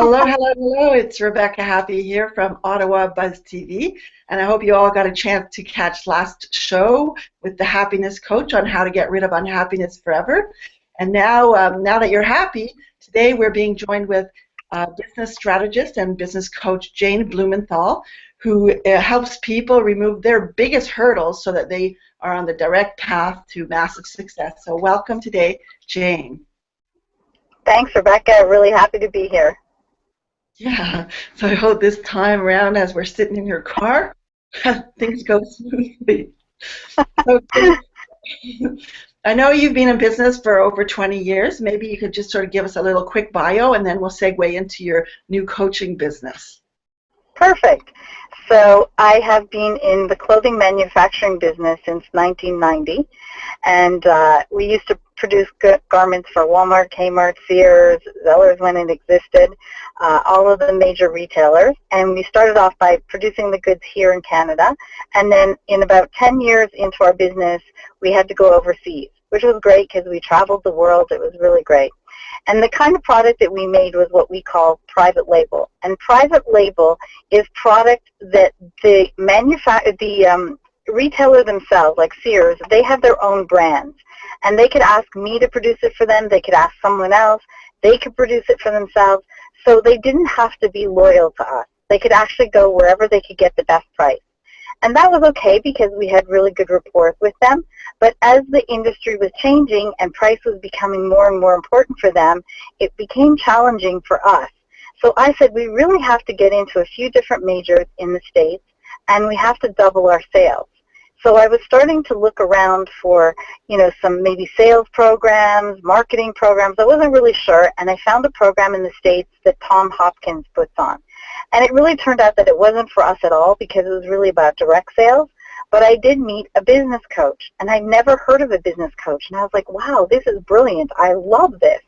Hello, hello, hello. It's Rebecca Happy here from Ottawa BuzzTV, and I hope you all got a chance to catch last show with the happiness coach on how to get rid of unhappiness forever. And now that you're happy, today we're being joined with business strategist and business coach Jayne Blumenthal, who helps people remove their biggest hurdles so that they are on the direct path to massive success. So welcome today, Jayne. Thanks, Rebecca. Really happy to be here. Yeah, so I hope this time around, as we're sitting in your car, things go smoothly. So, I know you've been in business for over 20 years. Maybe you could just sort of give us a little quick bio, and then we'll segue into your new coaching business. Perfect. So I have been in the clothing manufacturing business since 1990, and we used to produce garments for Walmart, Kmart, Sears, Zellers when it existed, all of the major retailers. And we started off by producing the goods here in Canada, and then in about 10 years into our business, we had to go overseas, which was great because we traveled the world. It was really great. And the kind of product that we made was what we call private label. And private label is product that the retailer themselves, like Sears, they have their own brands. And they could ask me to produce it for them. They could ask someone else. They could produce it for themselves. So they didn't have to be loyal to us. They could actually go wherever they could get the best price. And that was okay because we had really good rapport with them. But as the industry was changing and price was becoming more and more important for them, it became challenging for us. So I said we really have to get into a few different majors in the States, and we have to double our sales. So I was starting to look around for, some maybe sales programs, marketing programs. I wasn't really sure, and I found a program in the States that Tom Hopkins puts on. And it really turned out that it wasn't for us at all because it was really about direct sales. But I did meet a business coach, and I'd never heard of a business coach. And I was like, wow, this is brilliant. I love this.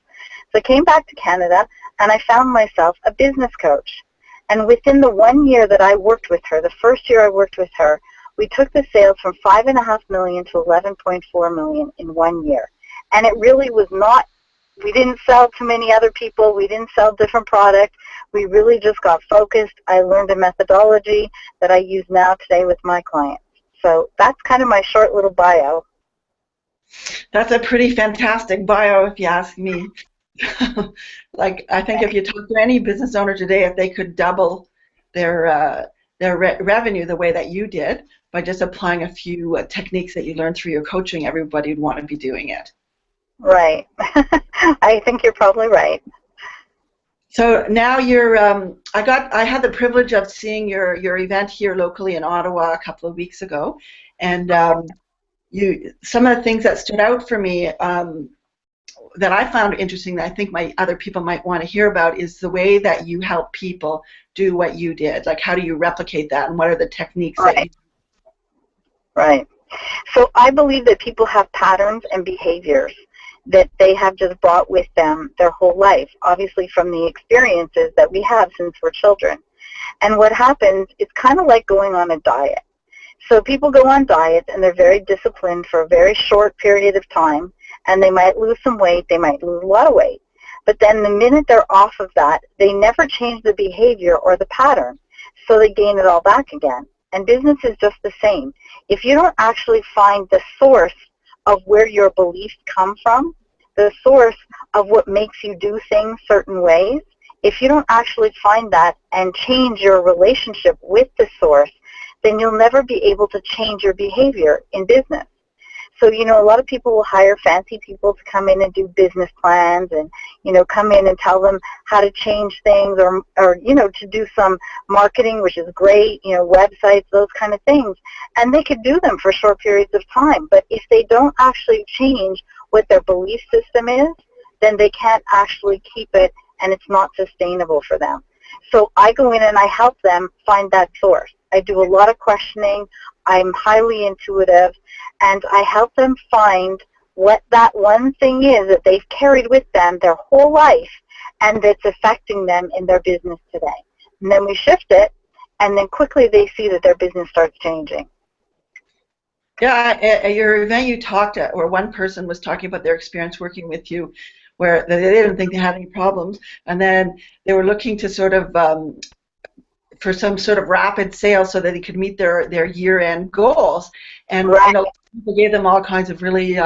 So I came back to Canada, and I found myself a business coach. And within the 1 year that I worked with her, the first year I worked with her, we took the sales from $5.5 million to $11.4 million in 1 year. And it really was not, we didn't sell to many other people. We didn't sell different products. We really just got focused. I learned a methodology that I use now today with my clients. So that's kind of my short little bio. That's a pretty fantastic bio, if you ask me. I think if you talk to any business owner today, if they could double their revenue the way that you did by just applying a few techniques that you learned through your coaching, everybody would want to be doing it. Right. I think you're probably right. So now you're. I had the privilege of seeing your event here locally in Ottawa a couple of weeks ago, and some of the things that stood out for me that I found interesting that I think other people might want to hear about is the way that you help people do what you did. Like, how do you replicate that, and what are the techniques right. that you? Right. So I believe that people have patterns and behaviors that they have just brought with them their whole life, obviously from the experiences that we have since we're children. And what happens, it's kind of like going on a diet. So people go on diets and they're very disciplined for a very short period of time, and they might lose some weight, they might lose a lot of weight. But then the minute they're off of that, they never change the behavior or the pattern, so they gain it all back again. And business is just the same. If you don't actually find the source of where your beliefs come from, the source of what makes you do things certain ways, if you don't actually find that and change your relationship with the source, then you'll never be able to change your behavior in business. So, a lot of people will hire fancy people to come in and do business plans and, come in and tell them how to change things or to do some marketing, which is great, websites, those kind of things. And they could do them for short periods of time. But if they don't actually change what their belief system is, then they can't actually keep it, and it's not sustainable for them. So I go in and I help them find that source. I do a lot of questioning. I'm highly intuitive, and I help them find what that one thing is that they've carried with them their whole life and that's affecting them in their business today. And then we shift it, and then quickly they see that their business starts changing. Yeah, at your event you talked, or one person was talking about their experience working with you where they didn't think they had any problems, and then they were looking to sort of for some sort of rapid sale so that they could meet their year-end goals. And Right. a lot of people gave them all kinds of really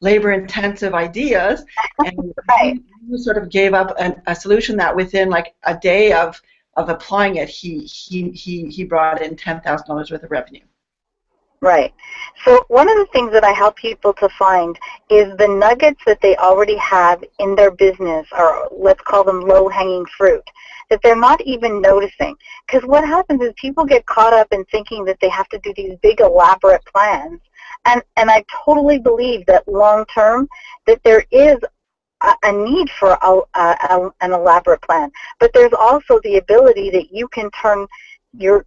labor-intensive ideas, and Right. he sort of gave up a solution that within like a day of applying it, he brought in $10,000 worth of revenue. Right. So one of the things that I help people to find is the nuggets that they already have in their business, or let's call them low-hanging fruit, that they're not even noticing. Because what happens is people get caught up in thinking that they have to do these big elaborate plans. And I totally believe that long-term that there is a need for an elaborate plan. But there's also the ability that you can turn your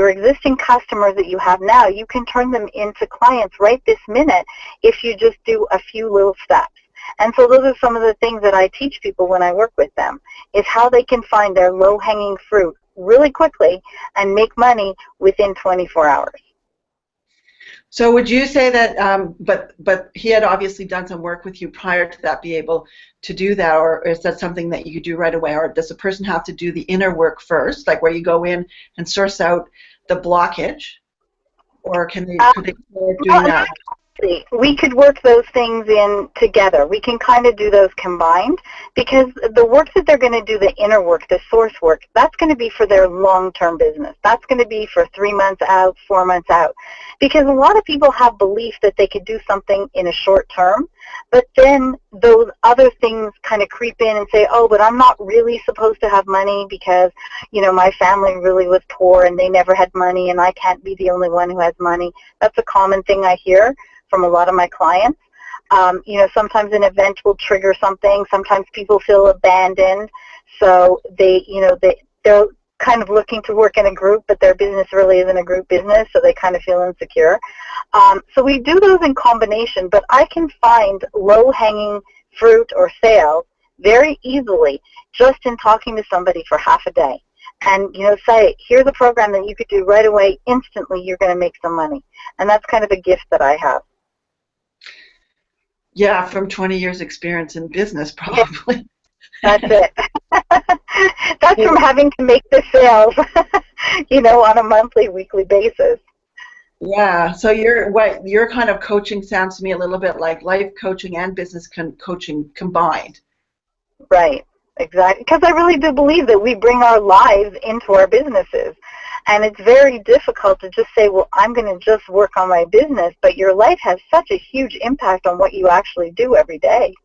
existing customers that you have now, you can turn them into clients right this minute if you just do a few little steps. And so those are some of the things that I teach people when I work with them, is how they can find their low-hanging fruit really quickly and make money within 24 hours. So would you say that, but he had obviously done some work with you prior to that, be able to do that, or is that something that you could do right away, or does the person have to do the inner work first, like where you go in and source out the blockage, or could they start doing that? We could work those things in together. We can kind of do those combined, because the work that they're going to do, the inner work, the source work, that's going to be for their long-term business. That's going to be for 3 months out, 4 months out. Because a lot of people have belief that they could do something in a short term, but then those other things kind of creep in and say, oh, but I'm not really supposed to have money because, you know, my family really was poor and they never had money and I can't be the only one who has money. That's a common thing I hear from a lot of my clients. You know, sometimes an event will trigger something. Sometimes people feel abandoned. So they, you know, they're kind of looking to work in a group, but their business really isn't a group business, so they kind of feel insecure. So we do those in combination, but I can find low-hanging fruit or sales very easily just in talking to somebody for half a day. And, you know, say, here's a program that you could do right away, instantly you're going to make some money. And that's kind of a gift that I have. Yeah, from 20 years experience in business, probably. That's it. That's from having to make the sales, you know, on a monthly, weekly basis. Yeah, so your kind of coaching sounds to me a little bit like life coaching and business coaching combined. Right, exactly. Because I really do believe that we bring our lives into our businesses. And it's very difficult to just say, well, I'm going to just work on my business, but your life has such a huge impact on what you actually do every day.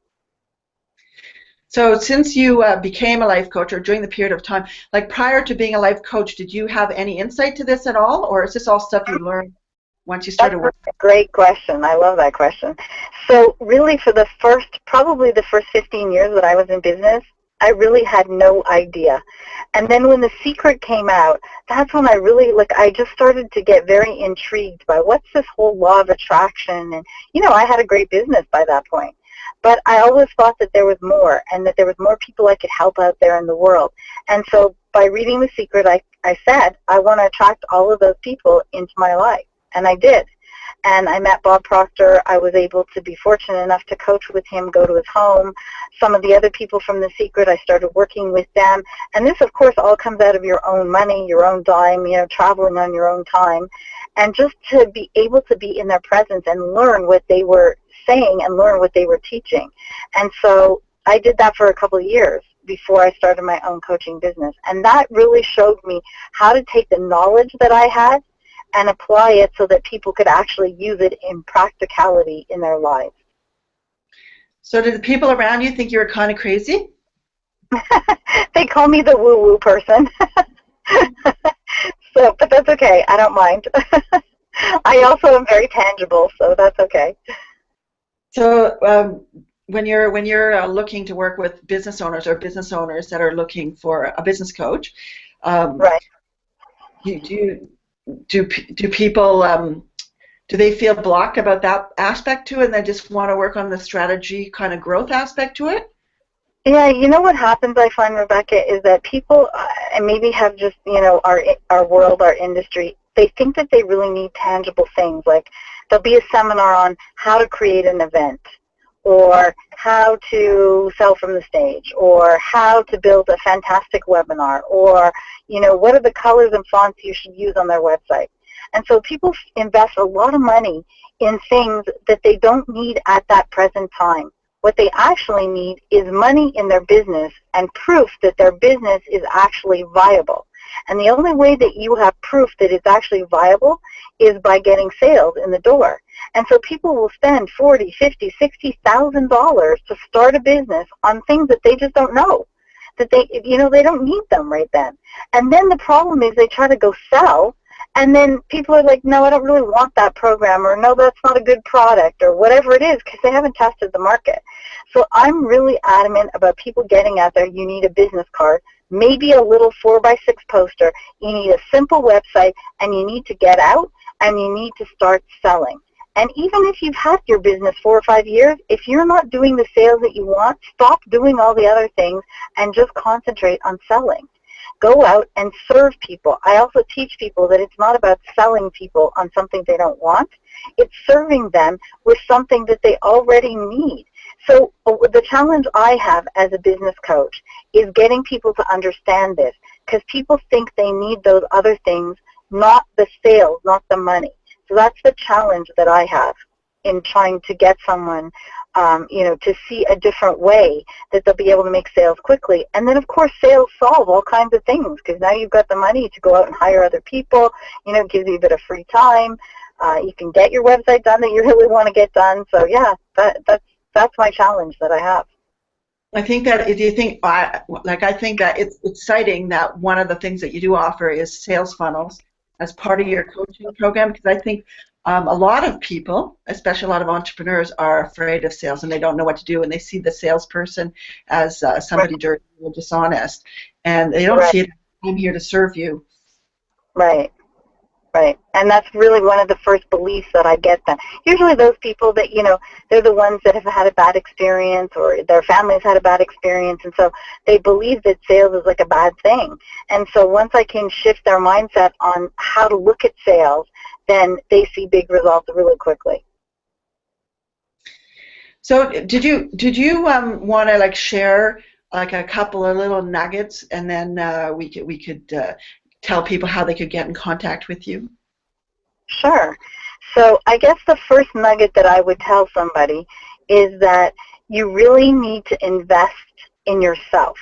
So since you became a life coach, or during the period of time, like prior to being a life coach, did you have any insight to this at all, or is this all stuff you learned once you started working? That's a great question. I love that question. So really for probably the first 15 years that I was in business, I really had no idea. And then when The Secret came out, that's when I just started to get very intrigued by what's this whole law of attraction. And, you know, I had a great business by that point. But I always thought that there was more, and that there was more people I could help out there in the world. And so by reading The Secret, I said, I want to attract all of those people into my life. And I did. And I met Bob Proctor. I was able to be fortunate enough to coach with him, go to his home. Some of the other people from The Secret, I started working with them. And this, of course, all comes out of your own money, your own dime, you know, traveling on your own time. And just to be able to be in their presence and learn what they were saying and learn what they were teaching. And so I did that for a couple of years before I started my own coaching business. And that really showed me how to take the knowledge that I had and apply it so that people could actually use it in practicality in their lives. So did the people around you think you were kind of crazy? They call me the woo-woo person. But that's okay. I don't mind. I also am very tangible, so that's okay. So when you're looking to work with business owners, or business owners that are looking for a business coach, right. Do people do they feel blocked about that aspect to it, and they just want to work on the strategy kind of growth aspect to it? Yeah, you know what happens, I find, Rebecca, is that people, and maybe have just, you know, our world, our industry, they think that they really need tangible things. Like there'll be a seminar on how to create an event, or how to sell from the stage, or how to build a fantastic webinar, or, you know, what are the colors and fonts you should use on their website. And so people invest a lot of money in things that they don't need at that present time. What they actually need is money in their business and proof that their business is actually viable. And the only way that you have proof that it's actually viable is by getting sales in the door. And so people will spend $40,000, $50,000, $60,000 to start a business on things that they just don't know, that they, you know, they don't need them right then. And then the problem is they try to go sell, and then people are like, no, I don't really want that program, or no, that's not a good product, or whatever it is, because they haven't tested the market. So I'm really adamant about people getting out there. You need a business card, maybe a little 4x6 poster. You need a simple website, and you need to get out, and you need to start selling. And even if you've had your business 4 or 5 years, if you're not doing the sales that you want, stop doing all the other things and just concentrate on selling. Go out and serve people. I also teach people that it's not about selling people on something they don't want. It's serving them with something that they already need. So the challenge I have as a business coach is getting people to understand this, because people think they need those other things, not the sales, not the money. So that's the challenge that I have in trying to get someone, you know, to see a different way that they'll be able to make sales quickly. And then, of course, sales solve all kinds of things, because now you've got the money to go out and hire other people. You know, it gives you a bit of free time. You can get your website done that you really want to get done. So, yeah, that's my challenge that I have. I think that if you think, I think that it's exciting that one of the things that you do offer is sales funnels as part of your coaching program, because I think a lot of people, especially a lot of entrepreneurs, are afraid of sales and they don't know what to do, and they see the salesperson as somebody dirty or dishonest, and they don't see it. I'm here to serve you. Right. Right, and that's really one of the first beliefs that I get them. Usually those people that, you know, they're the ones that have had a bad experience, or their family's had a bad experience, and so they believe that sales is like a bad thing. And so once I can shift their mindset on how to look at sales, then they see big results really quickly. So did you want to share a couple of little nuggets, and then we could tell people how they could get in contact with you? Sure. So I guess the first nugget that I would tell somebody is that you really need to invest in yourself.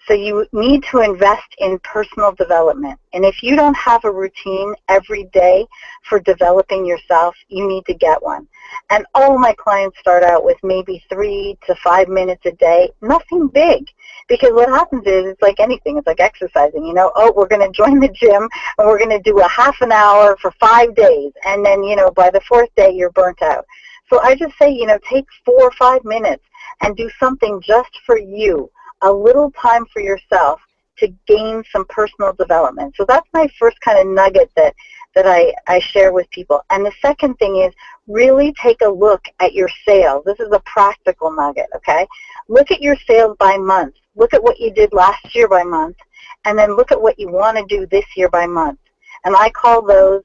So you need to invest in personal development. And if you don't have a routine every day for developing yourself, you need to get one. And all my clients start out with maybe 3 to 5 minutes a day, nothing big. Because what happens is, it's like anything, it's like exercising, you know, oh, we're going to join the gym and we're going to do a half an hour for 5 days. And then, you know, by the 4th day, you're burnt out. So I just say, you know, take 4 or 5 minutes and do something just for you, a little time for yourself to gain some personal development. So that's my first kind of nugget that I share with people. And the second thing is really take a look at your sales. This is a practical nugget, okay? Look at your sales by month. Look at what you did last year by month, and then look at what you want to do this year by month. And I call those,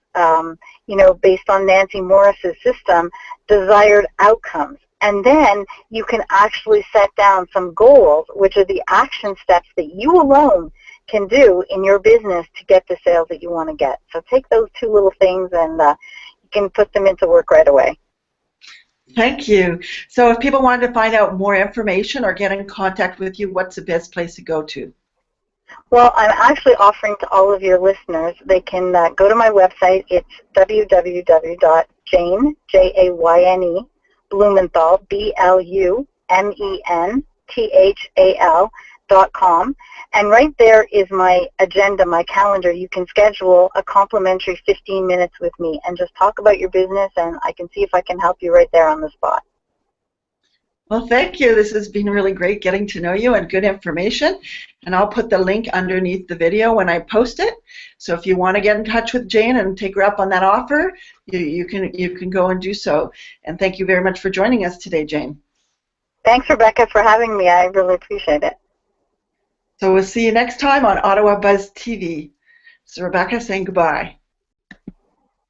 you know, based on Nancy Morris's system, desired outcomes. And then you can actually set down some goals, which are the action steps that you alone can do in your business to get the sales that you want to get. So take those 2 little things and you can put them into work right away. Thank you. So if people wanted to find out more information or get in contact with you, what's the best place to go to? Well, I'm actually offering to all of your listeners, they can go to my website. It's www.Jayne, Jayne, Blumenthal, BLUMENTHAL.com. And right there is my agenda, my calendar. You can schedule a complimentary 15 minutes with me and just talk about your business, and I can see if I can help you right there on the spot. Well, thank you. This has been really great getting to know you and good information. And I'll put the link underneath the video when I post it. So if you want to get in touch with Jayne and take her up on that offer, you can go and do so. And thank you very much for joining us today, Jayne. Thanks, Rebecca, for having me. I really appreciate it. So we'll see you next time on Ottawa BuzzTV. So Rebecca saying goodbye.